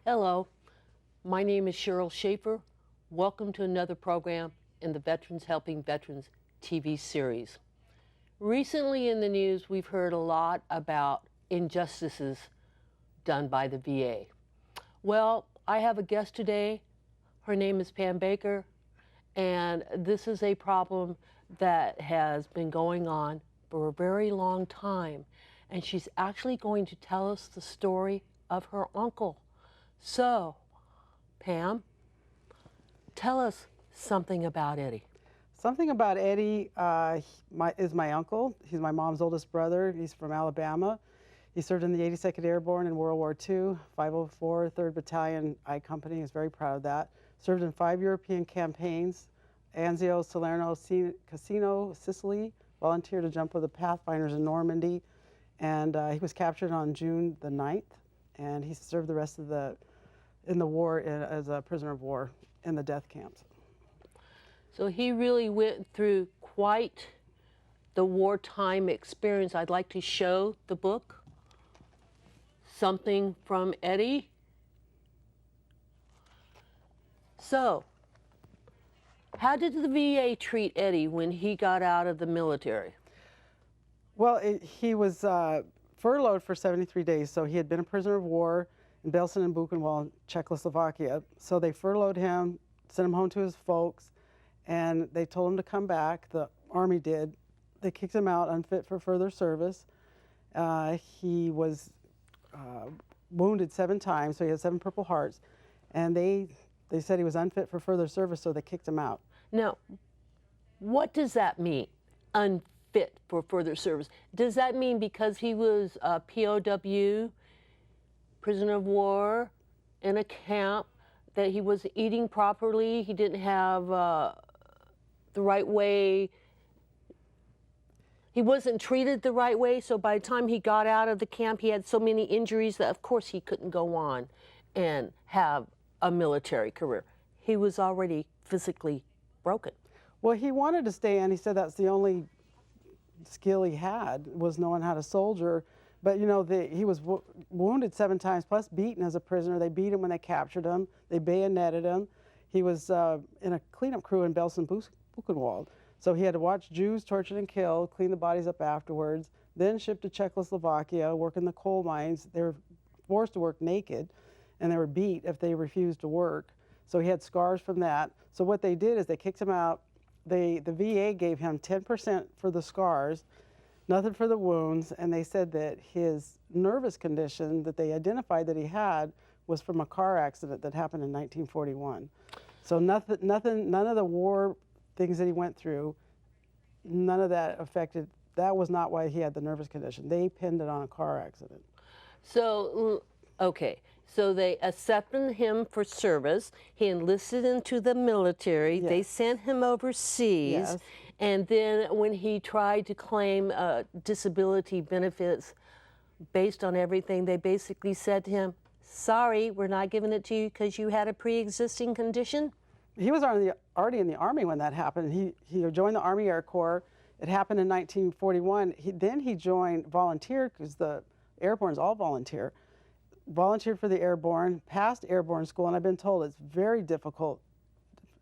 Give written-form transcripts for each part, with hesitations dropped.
Hello, my name is Cheryl Schaefer. Welcome to another program in the Veterans Helping Veterans TV series. Recently in the news, we've heard a lot about injustices done by the VA. Well, I have a guest today. Her name is Pam Baker, and this is a problem that has been going on for a very long time. And she's actually going to tell us the story of her uncle. So, Pam, tell us something about Eddie. Something about Eddie is my uncle. He's my mom's oldest brother. He's from Alabama. He served in the 82nd Airborne in World War II, 504, 3rd Battalion I Company. He's very proud of that. Served in 5 European campaigns, Anzio, Salerno, Cassino, Sicily. Volunteered to jump with the Pathfinders in Normandy. And he was captured on June the 9th. And he served the rest of in the war as a prisoner of war in the death camps. So he really went through quite the wartime experience. I'd like to show the book, Something from Eddie. So, how did the VA treat Eddie when he got out of the military? Well, he was furloughed for 73 days, so he had been a prisoner of war in Belsen and Buchenwald, Czechoslovakia. So they furloughed him, sent him home to his folks, and they told him to come back. The Army did. They kicked him out, unfit for further service. He was wounded 7 times, so he had 7 Purple Hearts, and they said he was unfit for further service, so they kicked him out. Now, what does that mean, unfit for further service? Does that mean because he was a POW, prisoner of war, in a camp, that he was eating properly, he didn't have the right way, he wasn't treated the right way, so by the time he got out of the camp, he had so many injuries that of course he couldn't go on and have a military career. He was already physically broken. Well, he wanted to stay in. He said that's the only skill he had, was knowing how to soldier. But, you know, he was wounded 7 times, plus beaten as a prisoner. They beat him when they captured him. They bayoneted him. He was in a cleanup crew in Belsen-Buchenwald. So he had to watch Jews tortured and killed, clean the bodies up afterwards, then shipped to Czechoslovakia, work in the coal mines. They were forced to work naked, and they were beat if they refused to work. So he had scars from that. So what they did is they kicked him out. The VA gave him 10% for the scars, nothing for the wounds, and they said that his nervous condition that they identified that he had was from a car accident that happened in 1941. So none of the war things that he went through, none of that affected, that was not why he had the nervous condition. They pinned it on a car accident. So, okay, so they accepted him for service. He enlisted into the military. Yes. They sent him overseas. Yes. And then when he tried to claim disability benefits based on everything, they basically said to him, sorry, we're not giving it to you because you had a pre-existing condition? He was already in the Army when that happened. He joined the Army Air Corps. It happened in 1941. Then he joined, volunteered, because the Airborne's all volunteer. Volunteered for the Airborne, passed Airborne school, and I've been told it's very difficult.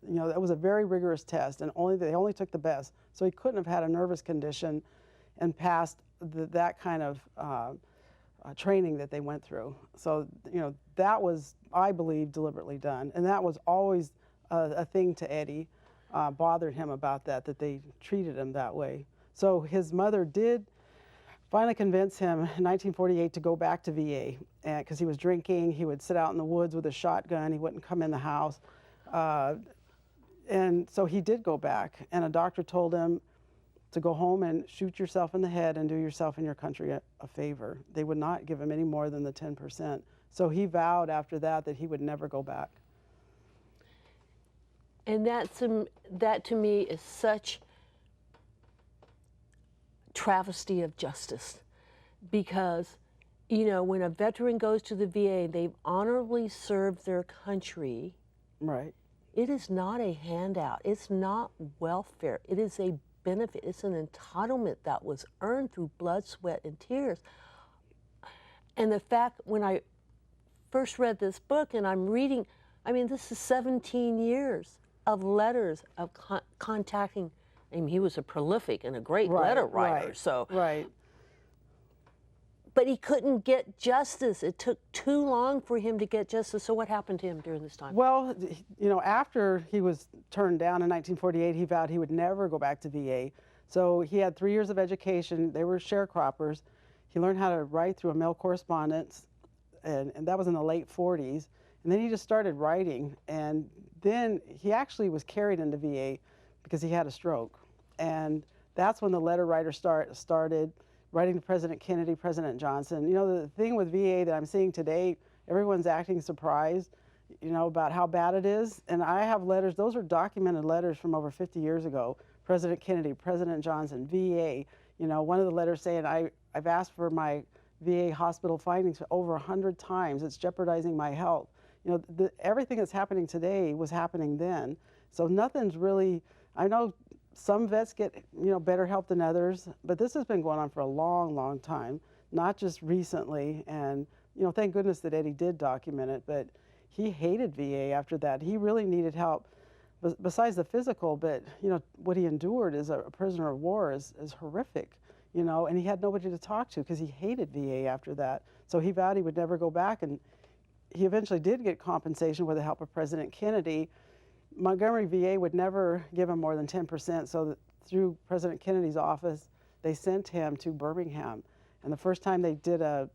You know, that was a very rigorous test, and they only took the best. So he couldn't have had a nervous condition and passed that kind of training that they went through. So, you know, that was, I believe, deliberately done. And that was always a thing to Eddie, bothered him about that they treated him that way. So his mother did finally convince him in 1948 to go back to VA, because he was drinking. He would sit out in the woods with a shotgun. He wouldn't come in the house. And so he did go back, and a doctor told him to go home and shoot yourself in the head and do yourself and your country a favor. They would not give him any more than the 10%. So he vowed after that he would never go back. And that to me is such travesty of justice, because, you know, when a veteran goes to the VA, they've honorably served their country. Right. It is not a handout. It's not welfare. It is a benefit. It's an entitlement that was earned through blood, sweat, and tears. And the fact, when I first read this book and I'm reading, I mean, this is 17 years of letters of contacting. I mean, he was a prolific and a great letter writer. So, but he couldn't get justice. It took too long for him to get justice. So what happened to him during this time? Well, you know, after he was turned down in 1948, he vowed he would never go back to VA. So he had 3 years of education. They were sharecroppers. He learned how to write through a mail correspondence, and that was in the late 40s. And then he just started writing. And then he actually was carried into VA because he had a stroke. And that's when the letter writer started writing to President Kennedy, President Johnson. You know, the thing with VA that I'm seeing today, everyone's acting surprised, you know, about how bad it is. And I have letters, those are documented letters from over 50 years ago. President Kennedy, President Johnson, VA, you know, one of the letters saying, I've asked for my VA hospital findings over 100 times. It's jeopardizing my health. You know, everything that's happening today was happening then. So nothing's really, I know some vets get, you know, better help than others, but this has been going on for a long, long time, not just recently. And, you know, thank goodness that Eddie did document it, but he hated VA after that. He really needed help besides the physical, but, you know, what he endured as a prisoner of war is horrific, you know, and he had nobody to talk to because he hated VA after that. So he vowed he would never go back, and he eventually did get compensation with the help of President Kennedy. Montgomery VA would never give him more than 10%, so that through President Kennedy's office, they sent him to Birmingham. And the first time they did a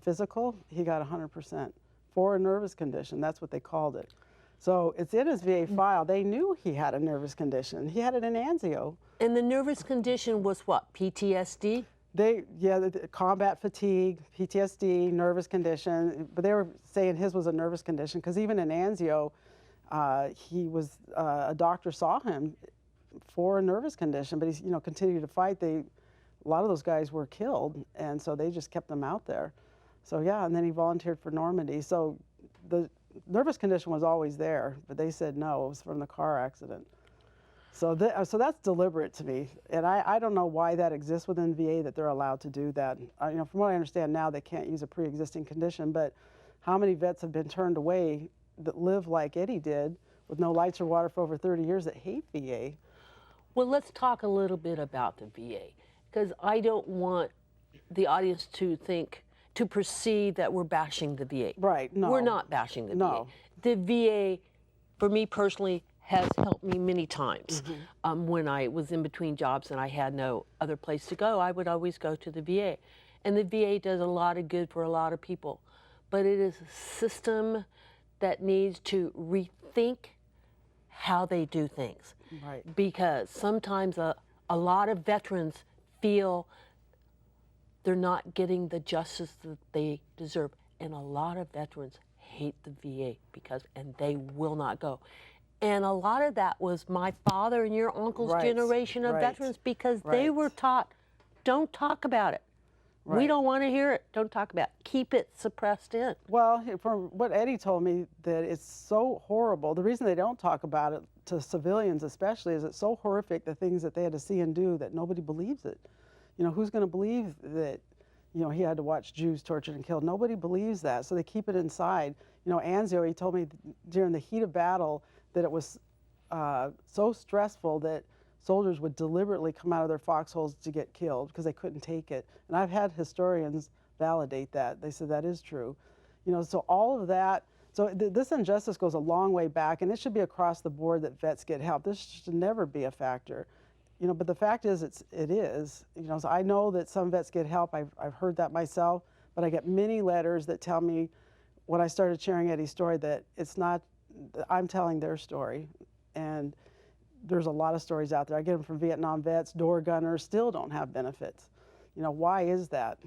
physical, he got 100% for a nervous condition. That's what they called it. So it's in his VA file. They knew he had a nervous condition. He had it in Anzio. And the nervous condition was what, PTSD? The combat fatigue, PTSD, nervous condition, but they were saying his was a nervous condition because even in Anzio, he was, a doctor saw him for a nervous condition, but he's, you know, continued to fight. A lot of those guys were killed, and so they just kept them out there. So yeah, and then he volunteered for Normandy. So the nervous condition was always there, but they said no, it was from the car accident. So that's deliberate to me, and I don't know why that exists within VA that they're allowed to do that. You know, from what I understand now, they can't use a pre-existing condition, but how many vets have been turned away that live like Eddie did with no lights or water for over 30 years that hate VA? Well, let's talk a little bit about the VA, because I don't want the audience to perceive that we're bashing the VA. Right, no. We're not bashing the VA. The VA, for me personally, has helped me many times. When I was in between jobs and I had no other place to go, I would always go to the VA. And the VA does a lot of good for a lot of people. But it is a system that needs to rethink how they do things. Right. Because sometimes a lot of veterans feel they're not getting the justice that they deserve. And a lot of veterans hate the VA and they will not go. And a lot of that was my father and your uncle's generation of veterans, because they were taught, don't talk about it. We don't want to hear it. Don't talk about it. Keep it suppressed in. Well, from what Eddie told me, that it's so horrible. The reason they don't talk about it, to civilians especially, is it's so horrific, the things that they had to see and do, that nobody believes it. You know, who's going to believe that, you know, he had to watch Jews tortured and killed? Nobody believes that, so they keep it inside. You know, Anzio, he told me during the heat of battle that it was so stressful that soldiers would deliberately come out of their foxholes to get killed because they couldn't take it. And I've had historians validate that. They said that is true. You know, so all of that, so this injustice goes a long way back, and it should be across the board that vets get help. This should never be a factor. You know, but the fact is, it is. You know, so I know that some vets get help. I've heard that myself, but I get many letters that tell me, when I started sharing Eddie's story, that it's not, I'm telling their story. And there's a lot of stories out there. I get them from Vietnam vets, door gunners, still don't have benefits. You know, why is that?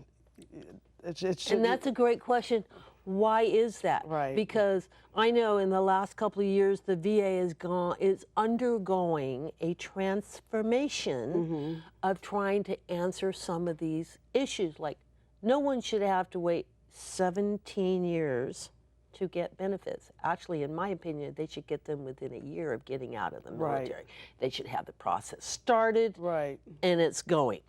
And that's a great question. Why is that? Right. Because I know in the last couple of years, the VA is undergoing a transformation of trying to answer some of these issues. Like, no one should have to wait 17 years to get benefits. Actually, in my opinion, they should get them within a year of getting out of the military. They should have the process started, and it's going.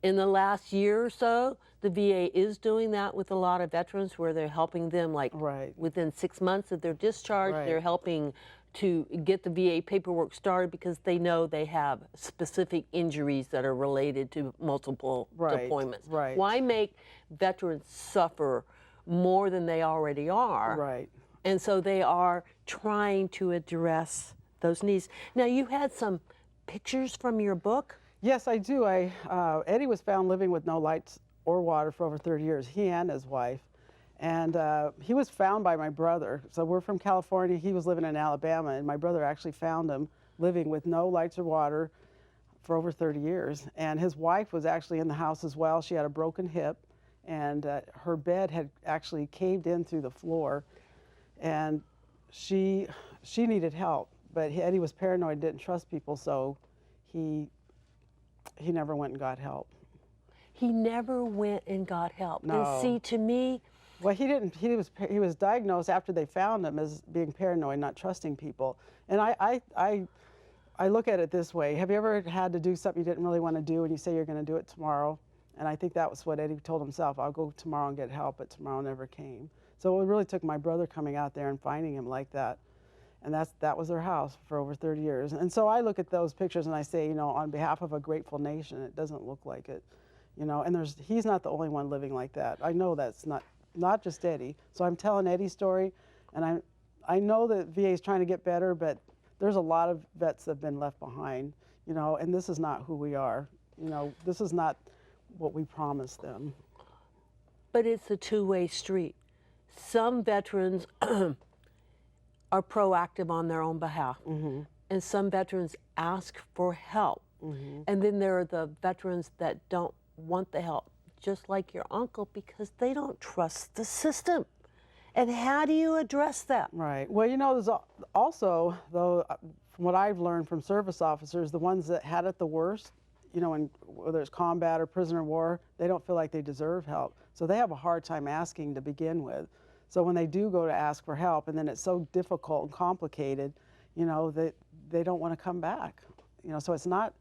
in the last year or so, the VA is doing that with a lot of veterans where they're helping them like Right. within 6 months of their discharge, Right. they're helping to get the VA paperwork started because they know they have specific injuries that are related to multiple Right. deployments. Right. Why make veterans suffer more than they already are? Right. And so they are trying to address those needs. Now, you had some pictures from your book. Yes, I do. Eddie was found living with no lights or water for over 30 years, he and his wife. And he was found by my brother. So we're from California, he was living in Alabama, and my brother actually found him living with no lights or water for over 30 years. And his wife was actually in the house as well. She had a broken hip, and her bed had actually caved in through the floor. And she needed help, but Eddie was paranoid, didn't trust people, so he never went and got help. He never went and got help. No. And see, to me, well, he didn't. He was diagnosed after they found him as being paranoid, not trusting people. And I look at it this way: have you ever had to do something you didn't really want to do, and you say you're going to do it tomorrow? And I think that was what Eddie told himself: I'll go tomorrow and get help, but tomorrow never came. So it really took my brother coming out there and finding him like that. And that was their house for over 30 years. And so I look at those pictures and I say, you know, on behalf of a grateful nation, it doesn't look like it, you know. And he's not the only one living like that. I know that's not just Eddie. So I'm telling Eddie's story, and I know that VA is trying to get better, but there's a lot of vets that have been left behind, you know. And this is not who we are, you know. This is not what we promised them. but it's a two-way street. Some veterans are proactive on their own behalf, and some veterans ask for help. And then there are the veterans that don't want the help, just like your uncle, because they don't trust the system. And how do you address that? Right. Well, you know, there's also, though, from what I've learned from service officers, the ones that had it the worst, you know, whether it's combat or prisoner of war, they don't feel like they deserve help. So they have a hard time asking to begin with. So when they do go to ask for help, and then it's so difficult and complicated, you know, that they don't want to come back. You know, so it's not,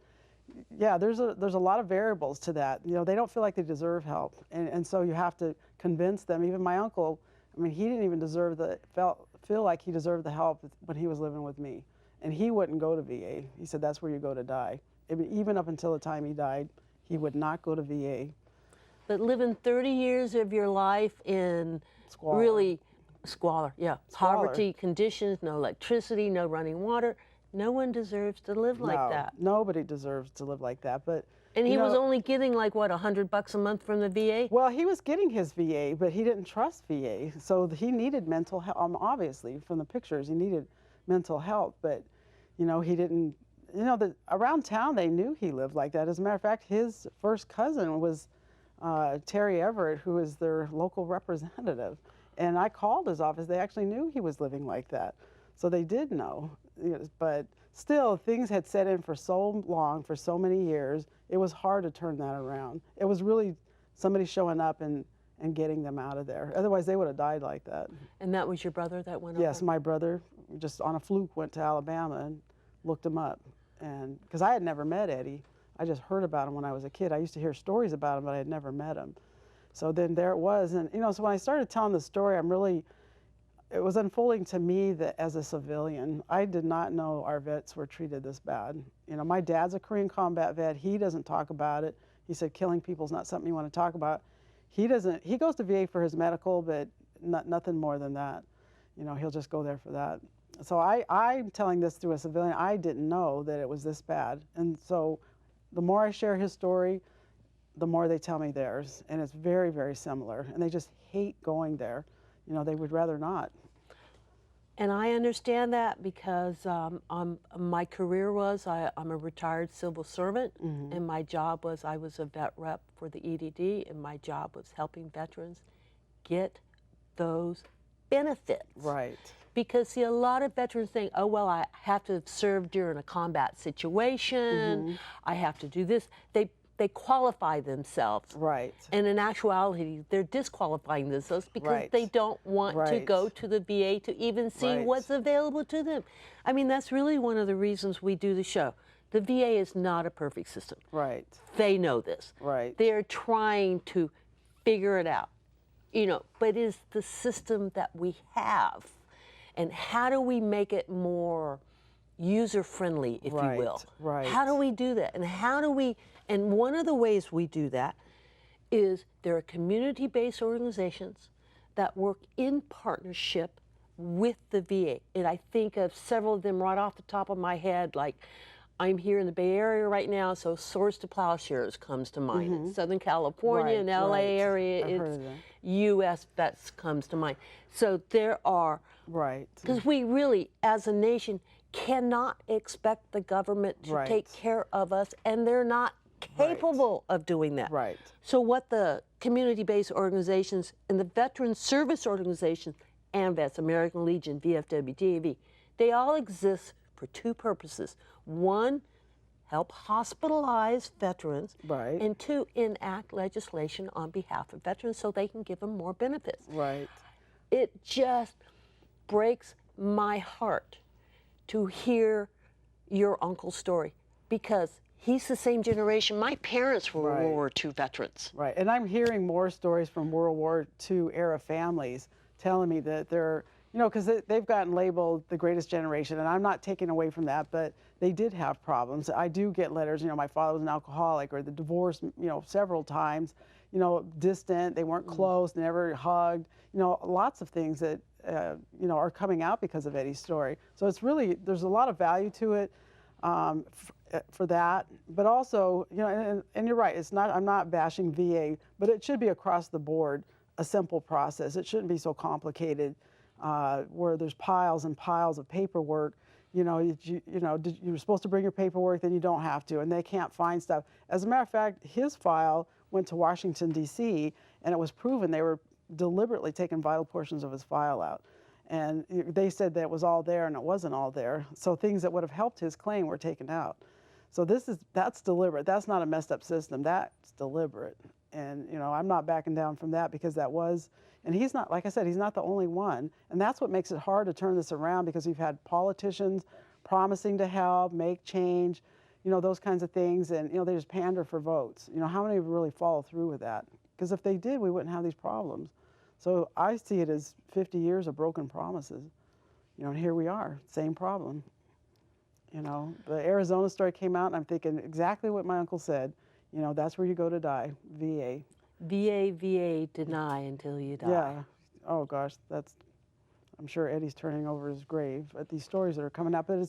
yeah, there's a lot of variables to that. You know, they don't feel like they deserve help. And so you have to convince them. Even my uncle, I mean, he didn't even feel like he deserved the help when he was living with me. And he wouldn't go to VA. He said, that's where you go to die. I mean, even up until the time he died, he would not go to VA. But living 30 years of your life in Squalor. really squalor, yeah, Squalor. poverty conditions, no electricity, no running water, no one deserves to live like that. Nobody deserves to live like that. But And he you was know, only getting like, what, $100 a month from the VA? well, he was getting his VA, but he didn't trust VA. So he needed mental help. Obviously, from the pictures, he needed mental help. But, you know, he didn't, you know, around town they knew he lived like that. As a matter of fact, his first cousin was Terry Everett, who is their local representative. And I called his office. They actually knew he was living like that. So they did know. But still, things had set in for so long, for so many years, it was hard to turn that around. It was really somebody showing up and getting them out of there. Otherwise, they would have died like that. And that was your brother that went Yes, over? my brother, just on a fluke, went to Alabama and looked him up. And because I had never met Eddie. I just heard about him when I was a kid. I used to hear stories about him, but I had never met him. So then there it was. And, you know, so when I started telling the story, it was unfolding to me that as a civilian, I did not know our vets were treated this bad. You know, my dad's a Korean combat vet. He doesn't talk about it. He said killing people is not something you want to talk about. He goes to VA for his medical, but nothing more than that. You know, he'll just go there for that. So I'm telling this through a civilian. I didn't know that it was this bad. And so the more I share his story, the more they tell me theirs. And it's very, very similar. And they just hate going there. You know, they would rather not. And I understand that because my career was, I'm a retired civil servant, and my job was, I was a vet rep for the EDD, and my job was helping veterans get those benefits. Right. Because, see, a lot of veterans think, oh, well, I have to serve during a combat situation, I have to do this. They qualify themselves. Right. And in actuality, they're disqualifying themselves because they don't want to go to the VA to even see what's available to them. I mean, that's really one of the reasons we do the show, The VA is not a perfect system. Right. They know this. Right. They're trying to figure it out, but is the system that we have, and how do we make it more user-friendly, if you will? Right. How do we do that? And one of the ways we do that is there are community-based organizations that work in partnership with the VA. And I think of several of them right off the top of my head, like I'm here in the Bay Area right now, so Swords to Plowshares comes to mind. In Southern California and LA area, it's U.S. Vets comes to mind. So there are, because we really, as a nation, cannot expect the government to take care of us, and they're not capable of doing that. Right. So what the community-based organizations and the veteran service organizations, AMVETS, American Legion, VFW, DAV, they all exist for two purposes. One, help hospitalize veterans, and two, enact legislation on behalf of veterans so they can give them more benefits. Right. It just breaks my heart to hear your uncle's story, because he's the same generation. My parents were World War II veterans. Right, and I'm hearing more stories from World War II era families telling me that they're, because they've gotten labeled the greatest generation, and I'm not taking away from that, but they did have problems. I do get letters, my father was an alcoholic, or the divorce, several times, distant, they weren't close, never hugged, lots of things that, are coming out because of Eddie's story. So it's really, there's a lot of value to it for that, but also, and you're right, it's not, I'm not bashing VA, but it should be across the board a simple process. It shouldn't be so complicated where there's piles and piles of paperwork. You're supposed to bring your paperwork, then you don't have to, and they can't find stuff. As a matter of fact, his file went to Washington, D.C., and it was proven they were deliberately taking vital portions of his file out. And they said that it was all there, and it wasn't all there. So things that would have helped his claim were taken out. So that's deliberate. That's not a messed up system. That's deliberate. And, I'm not backing down from that, because that was, and he's not, like I said, he's not the only one. And that's what makes it hard to turn this around, because we've had politicians promising to help, make change, those kinds of things. And, they just pander for votes. How many really follow through with that? Because if they did, we wouldn't have these problems. So I see it as 50 years of broken promises, and here we are, same problem. The Arizona story came out, and I'm thinking exactly what my uncle said. That's where you go to die, VA. VA, deny until you die. Yeah. Oh gosh, I'm sure Eddie's turning over his grave at these stories that are coming out, but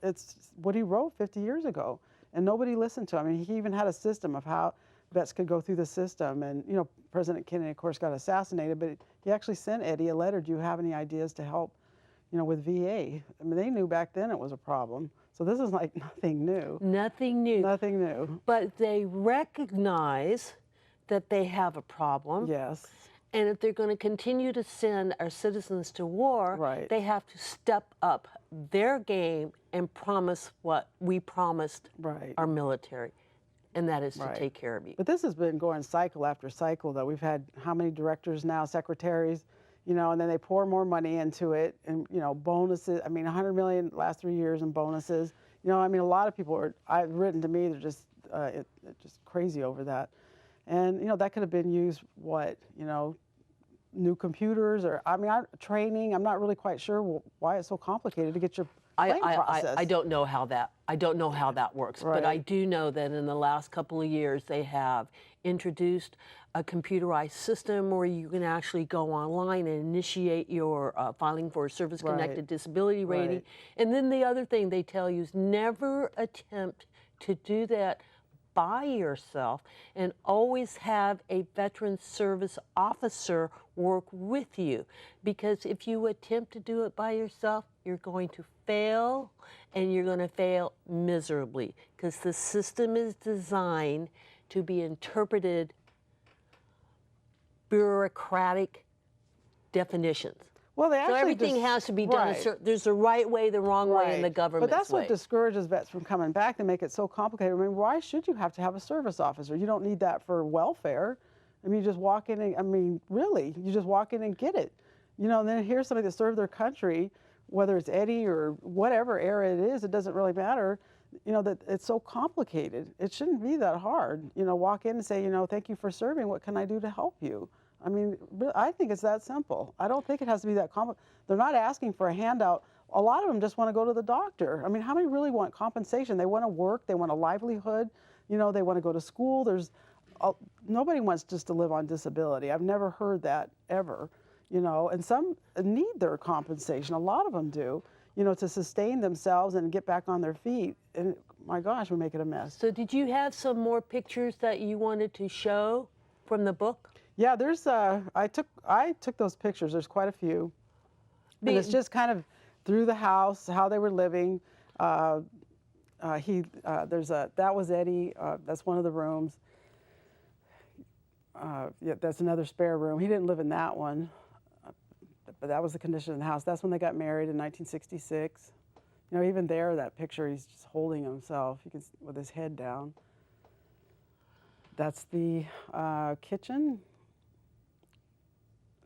it's what he wrote 50 years ago, and nobody listened to him. I mean, he even had a system of how vets could go through the system, and President Kennedy, of course, got assassinated, but he actually sent Eddie a letter. Do you have any ideas to help, with VA? I mean, they knew back then it was a problem. So this is like nothing new. Nothing new. Nothing new. But they recognize that they have a problem. Yes. And if they're going to continue to send our citizens to war, they have to step up their game and promise what we promised our military. And that is to take care of you. But this has been going cycle after cycle, though. We've had how many directors now, secretaries, and then they pour more money into it, and, bonuses. I mean, $100 million last 3 years in bonuses. I mean, a lot of people I've written to me, they're just, just crazy over that. And, that could have been used, new computers, or, training. I'm not really quite sure why it's so complicated to get your process. I don't know how that works, but I do know that in the last couple of years they have introduced a computerized system where you can actually go online and initiate your filing for a service-connected disability rating. And then the other thing they tell you is never attempt to do that by yourself, and always have a veteran service officer work with you, because if you attempt to do it by yourself, you're going to fail, and you're going to fail miserably, because the system is designed to be interpreted bureaucratic definitions. Well, they actually so everything has to be done. There's the right way, the wrong way, and the government's way. But that's way. what discourages vets from coming back. They make it so complicated. I mean, why should you have to have a service officer? You don't need that for welfare. I mean, you just walk in and, really, you just walk in and get it. And then here's somebody that served their country, whether it's Eddie or whatever era it is, it doesn't really matter. that it's so complicated. It shouldn't be that hard. Walk in and say, thank you for serving. What can I do to help you? I mean, I think it's that simple. I don't think it has to be that complicated. They're not asking for a handout. A lot of them just want to go to the doctor. I mean, how many really want compensation? They want to work. They want a livelihood. They want to go to school. Nobody wants just to live on disability. I've never heard that ever. And some need their compensation. A lot of them do, to sustain themselves and get back on their feet. And my gosh, we make it a mess. So did you have some more pictures that you wanted to show from the book? Yeah, there's I took those pictures. There's quite a few. And it's just kind of through the house, how they were living. That was Eddie. That's one of the rooms. Yeah, that's another spare room. He didn't live in that one, but that was the condition of the house. That's when they got married in 1966. Even there, that picture, he's just holding himself. You can with his head down. That's the kitchen.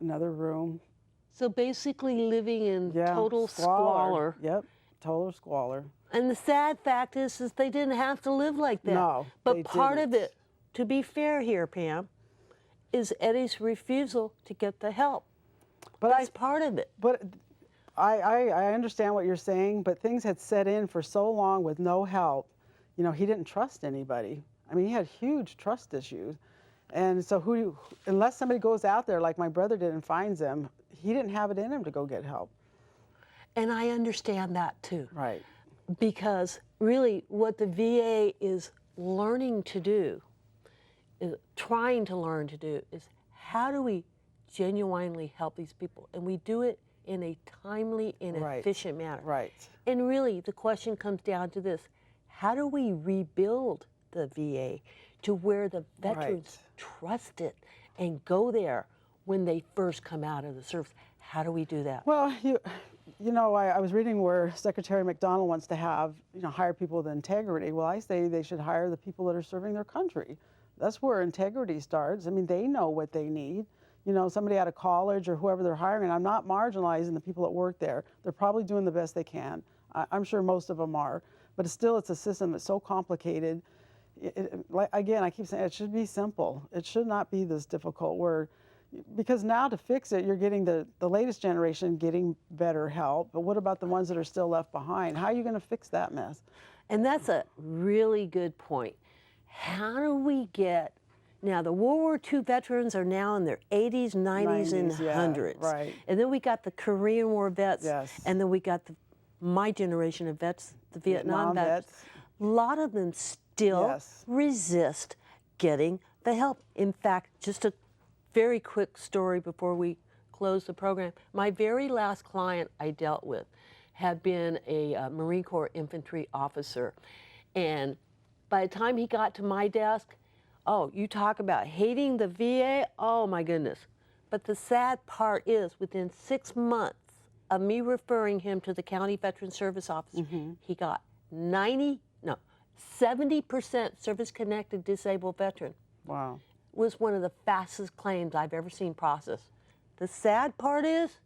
Another room. So basically living in total squalor. Yep, total squalor. And the sad fact is they didn't have to live like that. No, but part of it, to be fair here, Pam, is Eddie's refusal to get the help. But that's part of it. But I understand what you're saying, but things had set in for so long with no help. He didn't trust anybody. I mean, he had huge trust issues. And so unless somebody goes out there like my brother did and finds him, he didn't have it in him to go get help. And I understand that too. Right. Because really what the VA is learning to do, is trying to learn to do, is how do we genuinely help these people? And we do it in a timely and efficient manner. Right. And really the question comes down to this: how do we rebuild the VA to where the veterans trust it and go there when they first come out of the service? How do we do that? Well, I was reading where Secretary McDonald wants to have, hire people with integrity. Well, I say they should hire the people that are serving their country. That's where integrity starts. I mean, they know what they need. Somebody out of college or whoever they're hiring, I'm not marginalizing the people that work there. They're probably doing the best they can. I'm sure most of them are. But it's a system that's so complicated. Again, I keep saying it should be simple. It should not be this difficult because now to fix it, you're getting the latest generation getting better help. But what about the ones that are still left behind? How are you going to fix that mess? And that's a really good point. How do we get, now the World War II veterans are now in their 80s, 90s, and 100s. Right. And then we got the Korean War vets. Yes. And then we got my generation of vets, the Vietnam vets. A lot of them still resist getting the help. In fact, just a very quick story before we close the program. My very last client I dealt with had been a Marine Corps infantry officer. And by the time he got to my desk, oh, you talk about hating the VA, oh my goodness. But the sad part is within 6 months of me referring him to the county veteran service officer, he got 70% service-connected disabled veteran. Wow. Was one of the fastest claims I've ever seen processed. The sad part is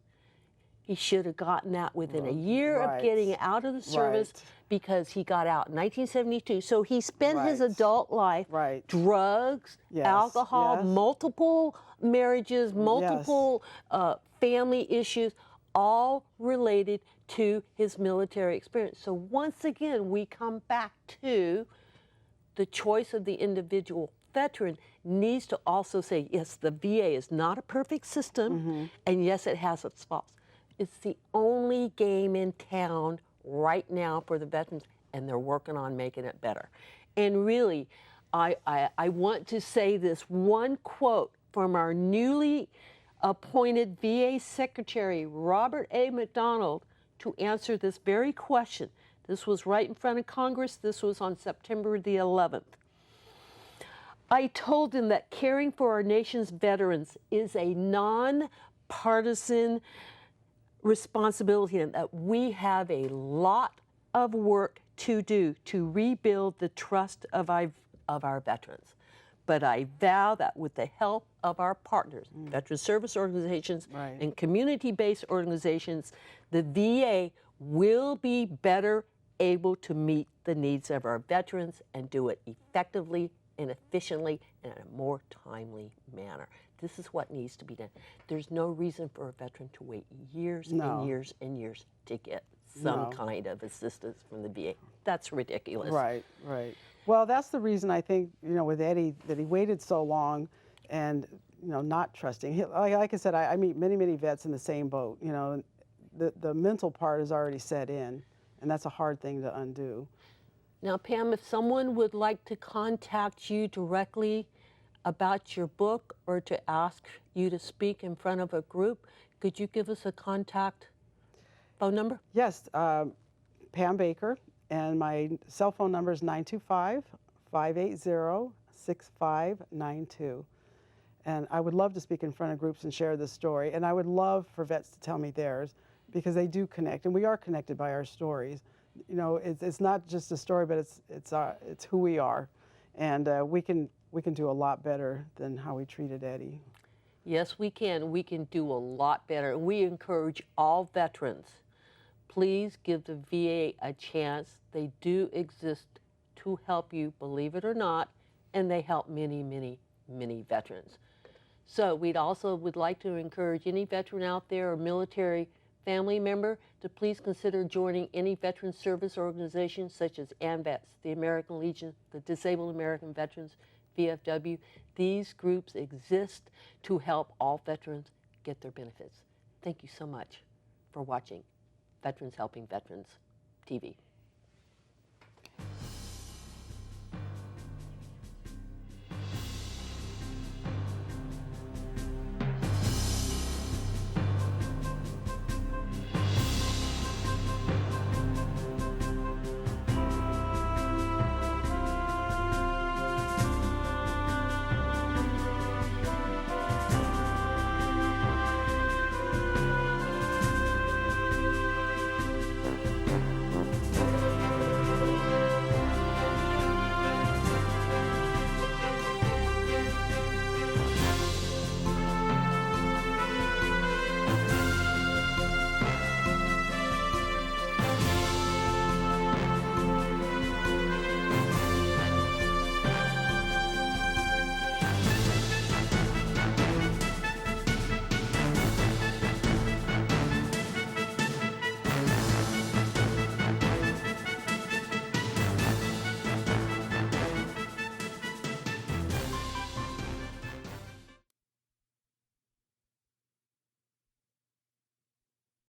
he should have gotten that within a year of getting out of the service because he got out in 1972. So he spent his adult life, drugs, alcohol, multiple marriages, multiple family issues, all related to his military experience. So once again, we come back to the choice of the individual veteran needs to also say, yes, the VA is not a perfect system, and yes, it has its faults. It's the only game in town right now for the veterans, and they're working on making it better. And really, I want to say this one quote from our newly appointed VA Secretary, Robert A. McDonald, to answer this very question. This was right in front of Congress. This was on September the 11th. I told him that caring for our nation's veterans is a nonpartisan responsibility and that we have a lot of work to do to rebuild the trust of our veterans. But I vow that with the help of our partners, veteran service organizations and community-based organizations, the VA will be better able to meet the needs of our veterans and do it effectively and efficiently and in a more timely manner. This is what needs to be done. There's no reason for a veteran to wait years and years and years to get some kind of assistance from the VA. That's ridiculous. Right, right. Well, that's the reason I think, you know, with Eddie, that he waited so long and, you know, not trusting. Like I said, I meet many, many vets in the same boat. You know, the mental part is already set in, and that's a hard thing to undo. Now, Pam, if someone would like to contact you directly about your book or to ask you to speak in front of a group, could you give us a contact phone number? Yes, Pam Baker, and my cell phone number is 925-580-6592. And I would love to speak in front of groups and share this story. And I would love for vets to tell me theirs, because they do connect, and we are connected by our stories. You know, it's not just a story, but it's who we are, and we can do a lot better than how we treated Eddie. Yes, we can. We can do a lot better. And we encourage all veterans, please give the VA a chance. They do exist to help you, believe it or not, and they help many, many, many veterans. So we'd also would like to encourage any veteran out there or military family member to please consider joining any veteran service organizations such as AMVETS, the American Legion, the Disabled American Veterans, VFW. These groups exist to help all veterans get their benefits. Thank you so much for watching Veterans Helping Veterans TV.